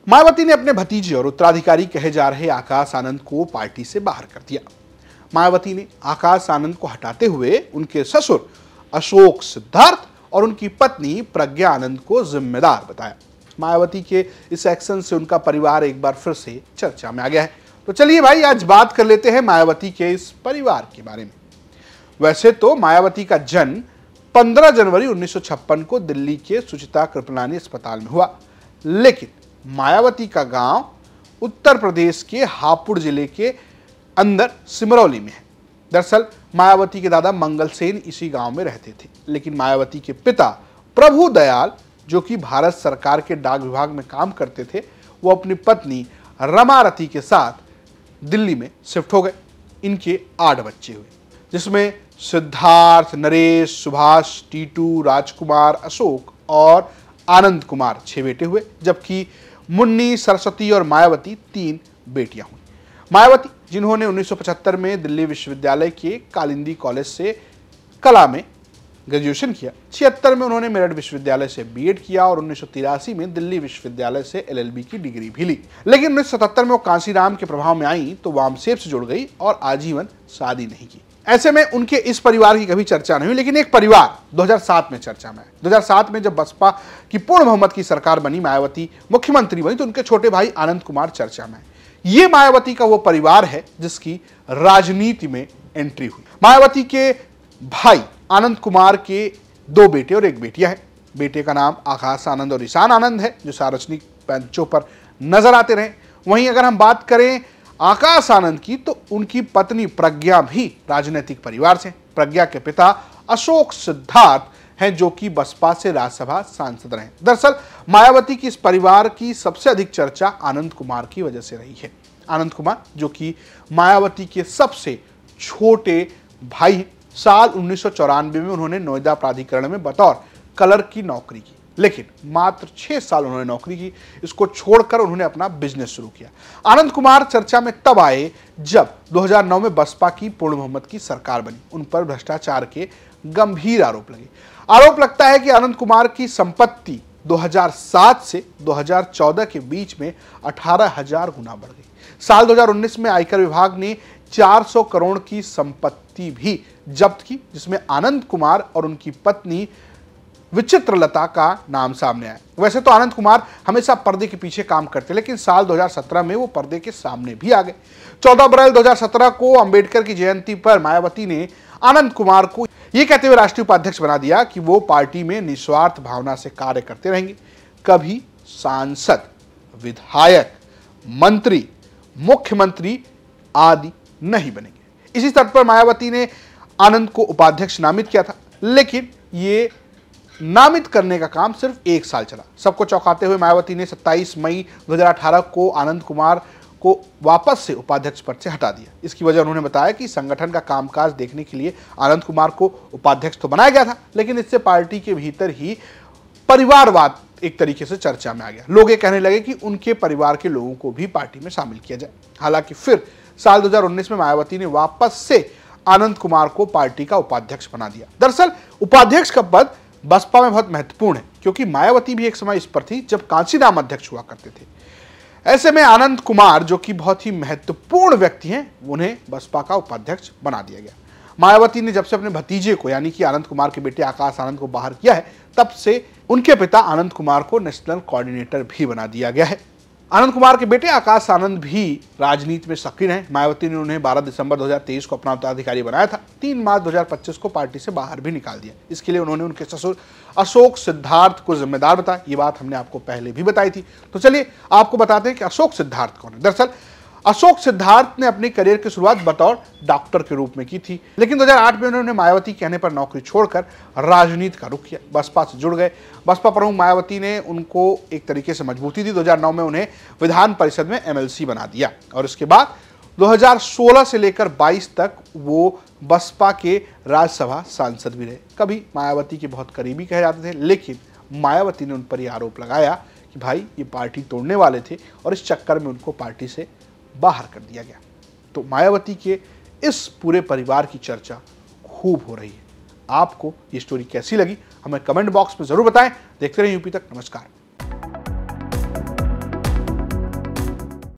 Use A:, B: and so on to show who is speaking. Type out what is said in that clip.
A: मायावती ने अपने भतीजे और उत्तराधिकारी कहे जा रहे आकाश आनंद को पार्टी से बाहर कर दिया। मायावती ने आकाश आनंद को हटाते हुए उनके ससुर अशोक सिद्धार्थ और उनकी पत्नी प्रज्ञा आनंद को जिम्मेदार बताया। मायावती के इस एक्शन से उनका परिवार एक बार फिर से चर्चा में आ गया है। तो चलिए भाई, आज बात कर लेते हैं मायावती के इस परिवार के बारे में। वैसे तो मायावती का जन्म 15 जनवरी 1956 को दिल्ली के सुचिता कृपलानी अस्पताल में हुआ, लेकिन मायावती का गांव उत्तर प्रदेश के हापुड़ जिले के अंदर सिमरौली में है। दरअसल मायावती के दादा मंगल सेन इसी गांव में रहते थे, लेकिन मायावती के पिता प्रभु दयाल, जो कि भारत सरकार के डाक विभाग में काम करते थे, वो अपनी पत्नी रमारती के साथ दिल्ली में शिफ्ट हो गए। इनके 8 बच्चे हुए, जिसमें सिद्धार्थ, नरेश, सुभाष, टीटू, राजकुमार, अशोक और आनंद कुमार 6 बेटे हुए, जबकि मुन्नी, सरस्वती और मायावती 3 बेटियां हुई। मायावती, जिन्होंने 1975 में दिल्ली विश्वविद्यालय के कालिंदी कॉलेज से कला में ग्रेजुएशन किया, 76 में उन्होंने मेरठ विश्वविद्यालय से बीएड किया और 1983 में दिल्ली विश्वविद्यालय से एलएलबी की डिग्री भी ली। लेकिन 1977 में वो कांसीराम के प्रभाव में आई तो वामसेब से जुड़ गई और आजीवन शादी नहीं की। ऐसे में उनके इस परिवार की कभी चर्चा नहीं हुई, लेकिन एक परिवार 2007 में चर्चा में है। 2007 में जब बसपा की पूर्ण बहुमत की सरकार बनी, मायावती मुख्यमंत्री बनी, तो उनके छोटे भाई आनंद कुमार चर्चा में है। ये मायावती का वो परिवार है जिसकी राजनीति में एंट्री हुई। मायावती के भाई आनंद कुमार के 2 बेटे और 1 बेटियां हैं। बेटे का नाम आकाश आनंद और ईशान आनंद है, जो सार्वजनिक मंचों पर नजर आते रहे। वहीं अगर हम बात करें आकाश आनंद की, तो उनकी पत्नी प्रज्ञा भी राजनीतिक परिवार से। प्रज्ञा के पिता अशोक सिद्धार्थ हैं, जो कि बसपा से राज्यसभा सांसद रहे। दरअसल मायावती की इस परिवार की सबसे अधिक चर्चा आनंद कुमार की वजह से रही है। आनंद कुमार, जो कि मायावती के सबसे छोटे भाई हैं, साल 1994 में उन्होंने नोएडा प्राधिकरण में बतौर क्लर्क की नौकरी की, लेकिन मात्र 6 साल उन्होंने नौकरी की। इसको छोड़कर उन्होंने अपना बिजनेस शुरू किया। आनंद कुमार चर्चा में तब आए जब 2009 में बसपा की पूर्ण बहुमत की सरकार बनी। उन पर भ्रष्टाचार के गंभीर आरोप लगे। आरोप लगता है कि आनंद कुमार की संपत्ति 2007 से 2014 के बीच में 18,000 गुना बढ़ गई। साल 2019 में आयकर विभाग ने 400 करोड़ की संपत्ति भी जब्त की, जिसमें आनंद कुमार और उनकी पत्नी विचित्रलता का नाम सामने आया। वैसे तो आनंद कुमार हमेशा पर्दे के पीछे काम करते, लेकिन साल 2017 में वो पर्दे के सामने भी आ गए। 14 अप्रैल 2017 को अंबेडकर की जयंती पर मायावती ने आनंद कुमार को ये कहते हुए राष्ट्रीय उपाध्यक्ष बना दिया कि वो पार्टी में निस्वार्थ भावना से कार्य करते रहेंगे, कभी सांसद, विधायक, मंत्री, मुख्यमंत्री आदि नहीं बनेंगे। इसी तर्ज पर मायावती ने आनंद को उपाध्यक्ष नामित किया था, लेकिन ये नामित करने का काम सिर्फ 1 साल चला। सबको चौंकाते हुए मायावती ने 27 मई 2018 को आनंद कुमार को वापस से उपाध्यक्ष पद से हटा दिया। इसकी वजह उन्होंने बताया कि संगठन का कामकाज देखने के लिए आनंद कुमार को उपाध्यक्ष तो बनाया गया था, लेकिन इससे पार्टी के भीतर ही परिवारवाद एक तरीके से चर्चा में आ गया। लोग ये कहने लगे कि उनके परिवार के लोगों को भी पार्टी में शामिल किया जाए। हालांकि फिर साल 2019 में मायावती ने वापस से आनंद कुमार को पार्टी का उपाध्यक्ष बना दिया। दरअसल उपाध्यक्ष का पद बसपा में बहुत महत्वपूर्ण है, क्योंकि मायावती भी एक समय इस पर थी जब कांशीराम अध्यक्ष हुआ करते थे। ऐसे में आनंद कुमार, जो कि बहुत ही महत्वपूर्ण व्यक्ति हैं, उन्हें बसपा का उपाध्यक्ष बना दिया गया। मायावती ने जब से अपने भतीजे को, यानी कि आनंद कुमार के बेटे आकाश आनंद को बाहर किया है, तब से उनके पिता आनंद कुमार को नेशनल कोऑर्डिनेटर भी बना दिया गया है। आनंद कुमार के बेटे आकाश आनंद भी राजनीति में सक्रिय हैं। मायावती ने उन्हें 12 दिसंबर 2023 को अपना उत्तराधिकारी बनाया था। 3 मार्च 2025 को पार्टी से बाहर भी निकाल दिया। इसके लिए उन्होंने उनके ससुर अशोक सिद्धार्थ को जिम्मेदार बताया। ये बात हमने आपको पहले भी बताई थी। तो चलिए आपको बताते हैं कि अशोक सिद्धार्थ कौन है। दरअसल अशोक सिद्धार्थ ने अपनी करियर की शुरुआत बतौर डॉक्टर के रूप में की थी, लेकिन 2008 में उन्होंने मायावती कहने पर नौकरी छोड़कर राजनीति का रुख किया। बसपा से जुड़ गए। बसपा प्रमुख मायावती ने उनको एक तरीके से मजबूती दी। 2009 में उन्हें विधान परिषद में एमएलसी बना दिया और इसके बाद 2016 से लेकर 22 तक वो बसपा के राज्यसभा सांसद भी रहे। कभी मायावती के बहुत करीबी कहे जाते थे, लेकिन मायावती ने उन पर यह आरोप लगाया कि भाई ये पार्टी तोड़ने वाले थे और इस चक्कर में उनको पार्टी से बाहर कर दिया गया। तो मायावती के इस पूरे परिवार की चर्चा खूब हो रही है। आपको ये स्टोरी कैसी लगी हमें कमेंट बॉक्स में जरूर बताएं। देखते रहिए यूपी तक। नमस्कार।